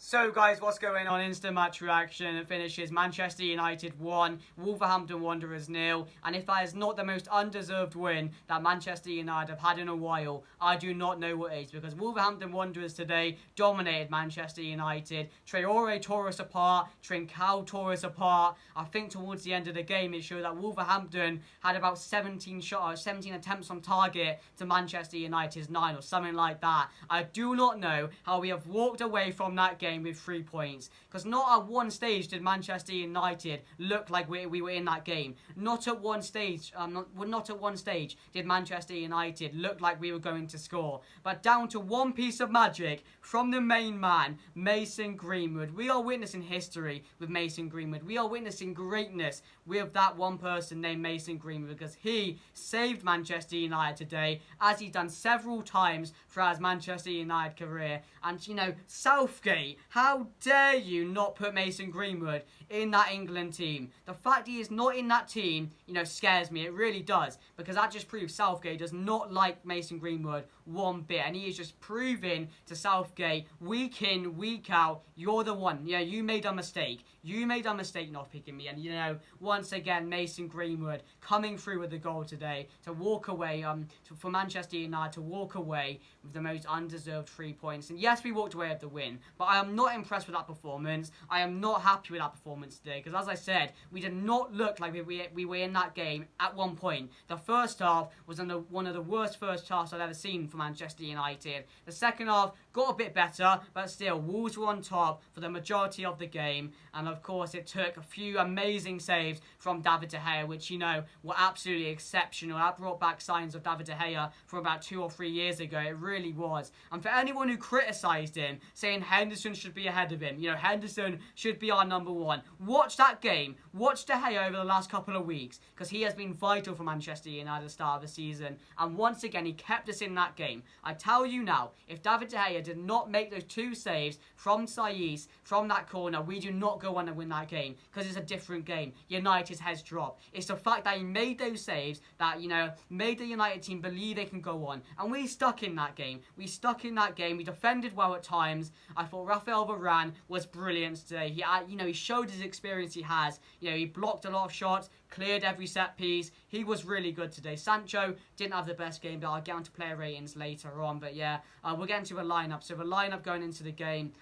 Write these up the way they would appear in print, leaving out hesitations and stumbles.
So guys, what's going on? Instant match reaction. It finishes Manchester United 1, Wolverhampton Wanderers 0. And if that is not the most undeserved win that Manchester United have had in a while, I do not know what is. Because Wolverhampton Wanderers today dominated Manchester United. Traore tore us apart. Trincao tore us apart. I think towards the end of the game, it showed that Wolverhampton had about 17 attempts on target to Manchester United's 9 or something like that. I do not know how we have walked away from that game with 3 points, because not at one stage did Manchester United look like we were in that game. Not at one stage did Manchester United look like we were going to score. But down to one piece of magic from the main man, Mason Greenwood. We are witnessing history with Mason Greenwood. We are witnessing greatness with that one person named Mason Greenwood, because he saved Manchester United today, as he's done several times throughout his Manchester United career. And you know, Southgate, how dare you not put Mason Greenwood in that England team? The fact he is not in that team, you know, scares me. It really does, because that just proves Southgate does not like Mason Greenwood one bit, and he is just proving to Southgate week in, week out, you're the one. Yeah, you made a mistake. You made a mistake not picking me. And you know, once again, Mason Greenwood coming through with the goal today to walk away, for Manchester United to walk away with the most undeserved 3 points. And yes, we walked away with the win, but I am not impressed with that performance. I am not happy with that performance today, because as I said, we did not look like we were in that game at one point. The first half was one of the worst first halves I've ever seen for Manchester United. The second half got a bit better, but still, Wolves were on top for the majority of the game. And of course, it took a few amazing saves from David De Gea, which, you know, were absolutely exceptional. That brought back signs of David De Gea from about 2 or 3 years ago. It really was. And for anyone who criticised him, saying Henderson should be ahead of him, you know, Henderson should be our number one, watch that game. Watch De Gea over the last couple of weeks, because he has been vital for Manchester United at the start of the season. And once again, he kept us in that game. I tell you now, if David De Gea did not make those 2 saves from Saiz from that corner, we do not go on and win that game, because it's a different game. United's heads drop. It's the fact that he made those saves that, you know, made the United team believe they can go on. And we stuck in that game. We stuck in that game. We defended well at times. I thought Raphael Varane was brilliant today. He showed his experience he has. You know, he blocked a lot of shots, cleared every set piece. He was really good today. Sancho didn't have the best game, but I'll get on to player ratings later on. But yeah, we'll get into a lineup. So the lineup going into the game,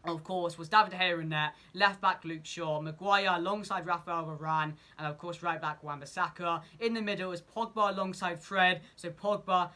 of course, was David De Gea in there, left back Luke Shaw, Maguire alongside Raphael Varane, and of course right back Wan-Bissaka. In the middle is Pogba alongside Fred, so Pogba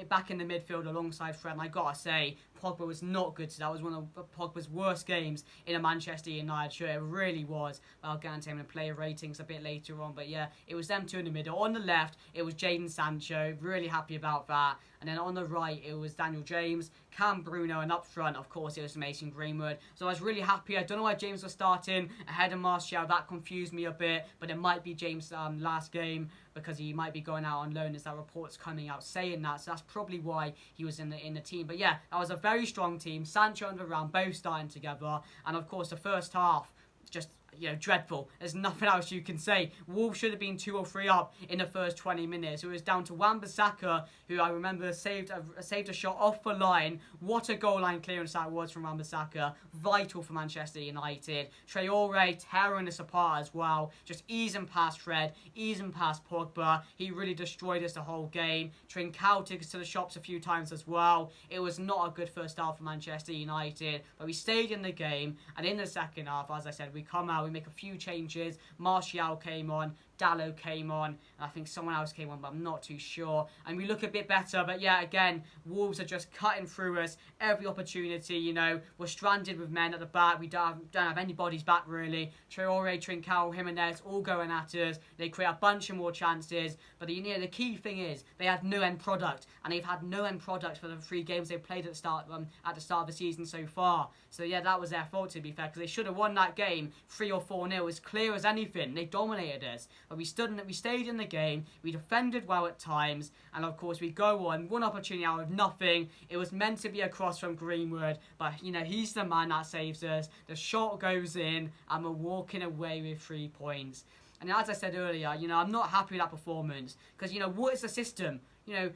back in the midfield alongside Fred. And I gotta say, Pogba was not good today. That was one of Pogba's worst games in a Manchester United shirt. It really was. But I'll get into him in player ratings a bit later on. But yeah, it was them two in the middle. On the left, it was Jadon Sancho. Really happy about that. And then on the right, it was Daniel James, Cam Bruno, and up front, of course, it was Mason Greenwood. So I was really happy. I don't know why James was starting ahead of Martial. That confused me a bit. But it might be James' last game, because he might be going out on loan, as that report's coming out saying that. So that's probably why he was in the team. But yeah, that was a very strong team. Sancho and Varane both starting together. And of course, the first half, just, you know, dreadful. There's nothing else you can say. Wolves should have been 2 or 3 up in the first 20 minutes. It was down to Wan-Bissaka, who I remember saved a shot off the line. What a goal line clearance that was from Wan-Bissaka. Vital for Manchester United. Traore tearing us apart as well. Just easing past Fred, easing past Pogba. He really destroyed us the whole game. Trincao took us to the shops a few times as well. It was not a good first half for Manchester United, but we stayed in the game. And in the second half, as I said, we come out, we make a few changes. Martial came on, Dallo came on, and I think someone else came on, but I'm not too sure. And we look a bit better, but yeah, again, Wolves are just cutting through us every opportunity. You know, we're stranded with men at the back. We don't have anybody's back, really. Traore, Trincao, Jimenez, all going at us. They create a bunch of more chances, but the key thing is they had no end product, and they've had no end product for the 3 games they've played at the start of the season so far. So yeah, that was their fault, to be fair, because they should have won that game 3 or 4-0, as clear as anything. They dominated us. But we stayed in the game, we defended well at times, and of course we go on, one opportunity out of nothing. It was meant to be a cross from Greenwood, but you know, he's the man that saves us. The shot goes in, and we're walking away with 3 points. And as I said earlier, you know, I'm not happy with that performance, because, you know, what is the system? You know,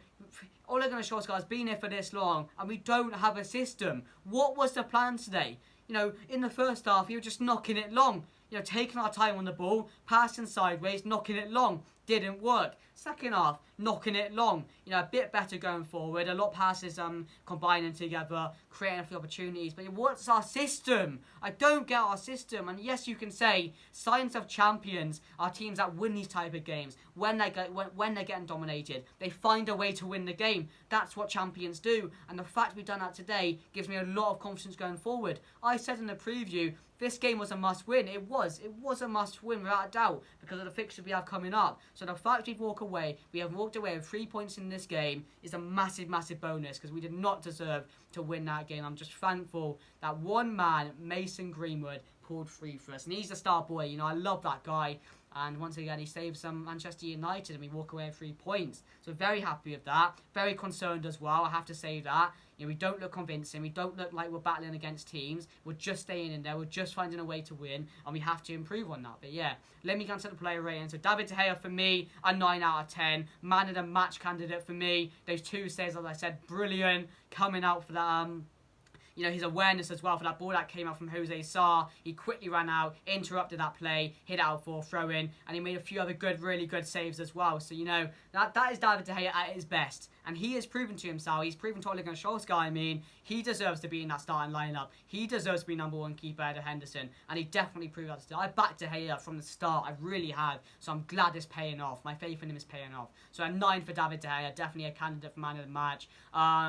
Ole Gunnar Solskjaer's been here for this long, and we don't have a system. What was the plan today? in the first half, he was just knocking it long. Taking our time on the ball, passing sideways, knocking it long. Didn't work. Second half, knocking it long. A bit better going forward. A lot of passes combining together, creating a few opportunities. But what's our system? I don't get our system. And yes, you can say signs of champions are teams that win these type of games. When they're getting dominated, they find a way to win the game. That's what champions do. And the fact we've done that today gives me a lot of confidence going forward. I said in the preview, this game was a must-win. It was a must-win without a doubt because of the fixtures we have coming up. So the fact we have walked away with 3 points in this game is a massive, massive bonus because we did not deserve to win that game. I'm just thankful that one man, Mason Greenwood, pulled through for us. And he's the star boy. I love that guy. And once again, he saved some Manchester United and we walk away with 3 points. So very happy with that. Very concerned as well, I have to say that. We don't look convincing. We don't look like we're battling against teams. We're just staying in there. We're just finding a way to win. And we have to improve on that. But yeah, let me go to the player rating. So David De Gea for me, a 9 out of 10. Man of the match candidate for me. Those 2 saves, as I said, brilliant. Coming out for that... his awareness as well for that ball that came out from Jose Sarr. He quickly ran out, interrupted that play, hit out for a throw-in, and he made a few other really good saves as well. So, that is David De Gea at his best. And he has proven to himself, he's proven to Ole Gunnar Solskjaer, he deserves to be in that starting lineup. He deserves to be number 1 keeper ahead of Henderson. And he definitely proved that today. I backed De Gea from the start, I really have. So I'm glad it's paying off. My faith in him is paying off. So a 9 for David De Gea, definitely a candidate for man of the match.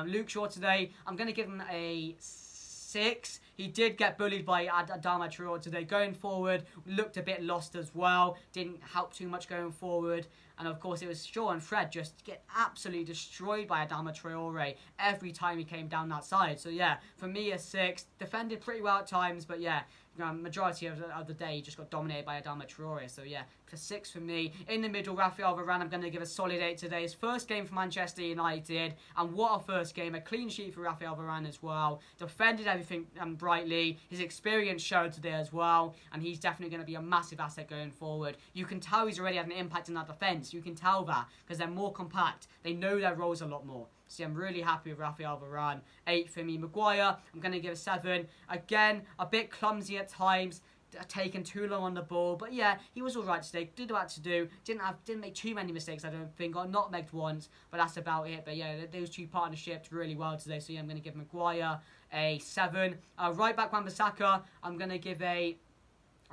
Luke Shaw today, I'm going to give him a 6. He did get bullied by Adama Traore today. Going forward, looked a bit lost as well. Didn't help too much going forward. And of course, it was Shaw and Fred just get absolutely destroyed by Adama Traore every time he came down that side. So yeah, for me, a 6. Defended pretty well at times, but yeah, majority of the day he just got dominated by Adama Traore. So yeah, a 6 for me. In the middle, Raphael Varane, I'm going to give a solid 8 today. His first game for Manchester United, and what a first game. A clean sheet for Raphael Varane as well. Defended everything brightly. His experience showed today as well, and he's definitely going to be a massive asset going forward. You can tell he's already had an impact in that defence. You can tell that because they're more compact. They know their roles a lot more. See, I'm really happy with Raphael Varane. 8 for me. Maguire, I'm going to give a 7. Again, a bit clumsy at times. Taken too long on the ball, but yeah, he was all right today. Did what to do. Didn't make too many mistakes. I don't think. Got nutmegged once, but that's about it. But yeah, those 2 partnerships really well today. So yeah, I'm going to give Maguire a 7. Right back Wan-Bissaka, I'm going to give a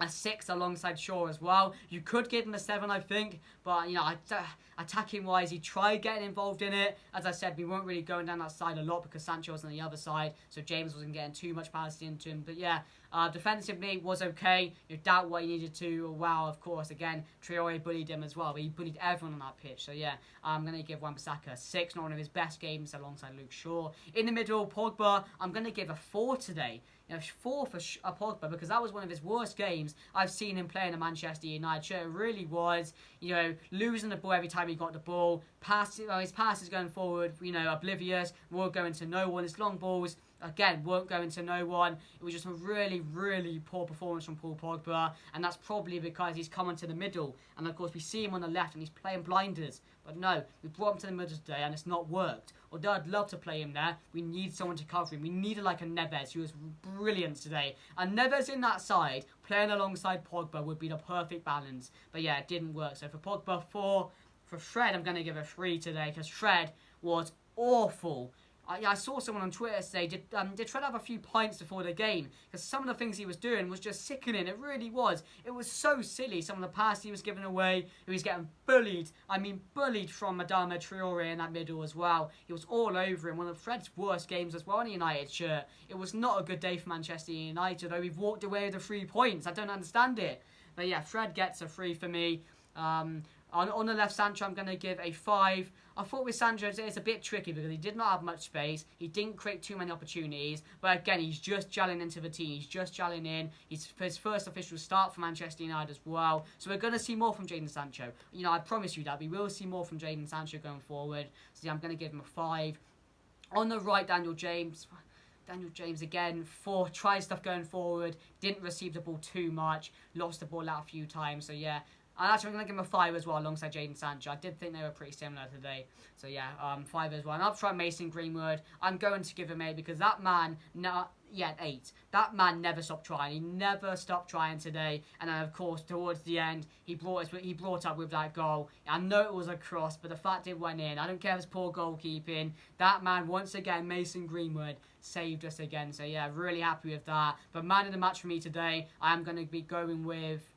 6 alongside Shaw as well. You could give him a 7, I think, but attacking wise, he tried getting involved in it. As I said, we weren't really going down that side a lot because Sancho was on the other side, so James wasn't getting too much pass into him. But yeah, defensively was okay. You doubt what he needed to. Wow, of course, again, Traore bullied him as well, but he bullied everyone on that pitch. So yeah, I'm going to give Wan-Bissaka a 6, not one of his best games alongside Luke Shaw. In the middle, Pogba, I'm going to give a 4 today. 4 for Pogba because that was one of his worst games I've seen him play in a Manchester United shirt. It really was. Losing the ball every time he got the ball. His passes going forward, oblivious. Weren't going to no one. His long balls, again, weren't going to no one. It was just a really, really poor performance from Paul Pogba. And that's probably because he's come into the middle. And of course, we see him on the left and he's playing blinders. But no, we brought him to the middle today and it's not worked. Although I'd love to play him there, we need someone to cover him. We needed like a Neves, who was brilliant today. And Neves in that side, playing alongside Pogba, would be the perfect balance. But yeah, it didn't work. So for Pogba, 4. For Fred, I'm going to give a 3 today, because Fred was awful. I saw someone on Twitter say, did Fred have a few pints before the game? Because some of the things he was doing was just sickening. It really was. It was so silly. Some of the passes he was giving away. He was getting bullied. Bullied from Adama Traore in that middle as well. He was all over him. One of Fred's worst games as well in a United shirt. It was not a good day for Manchester United, though we've walked away with the 3 points. I don't understand it. But yeah, Fred gets a 3 for me. On the left, Sancho, I'm going to give a 5. I thought with Sancho, it's a bit tricky because he did not have much space. He didn't create too many opportunities. But again, he's just gelling into the team. He's just gelling in. He's his first official start for Manchester United as well. So we're going to see more from Jadon Sancho. I promise you that. We will see more from Jadon Sancho going forward. So yeah, I'm going to give him a 5. On the right, Daniel James again, 4, tried stuff going forward, didn't receive the ball too much, lost the ball out a few times. So yeah, And actually, I'm going to give him a 5 as well, alongside Jadon Sancho. I did think they were pretty similar today. So, yeah, 5 as well. And up front, Mason Greenwood. I'm going to give him 8 because that man... 8. That man never stopped trying. He never stopped trying today. And then, of course, towards the end, he brought up with that goal. I know it was a cross, but the fact it went in. I don't care if it's poor goalkeeping. That man, once again, Mason Greenwood, saved us again. So, yeah, really happy with that. But man of the match for me today, I am going to be going with...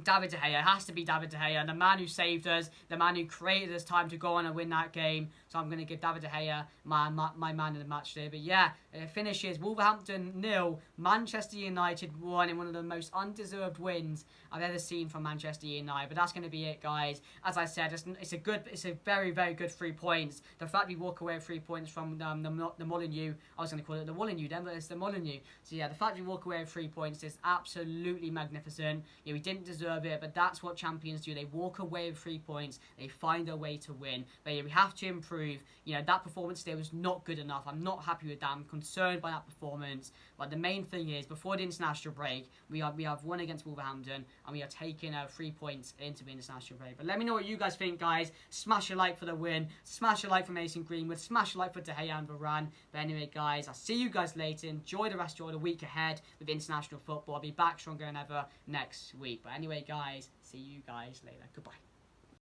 David De Gea. It has to be David De Gea, the man who saved us, the man who created us time to go on and win that game. So I'm going to give David De Gea my man of the match today. But yeah, it finishes Wolverhampton 0, Manchester United 1 in one of the most undeserved wins I've ever seen from Manchester United. But that's going to be it, guys. As I said, it's a very, very good 3 points. The fact we walk away with 3 points from the Molineux, I was going to call it the Molineux then, but it's the Molineux. So yeah, the fact we walk away with 3 points is absolutely magnificent. Yeah, we didn't deserve it, but that's what champions do. They walk away with 3 points. They find a way to win. But yeah, we have to improve. You know, that performance today was not good enough. I'm not happy with that. I'm concerned by that performance. But the main thing is, before the international break, we have won against Wolverhampton, and we are taking 3 points into the international break. But let me know what you guys think, guys. Smash a like for the win. Smash a like for Mason Greenwood. Smash a like for De Gea and Varane. But anyway, guys, I'll see you guys later. Enjoy the rest of the week ahead with international football. I'll be back stronger than ever next week. But anyway, guys, see you guys later. Goodbye.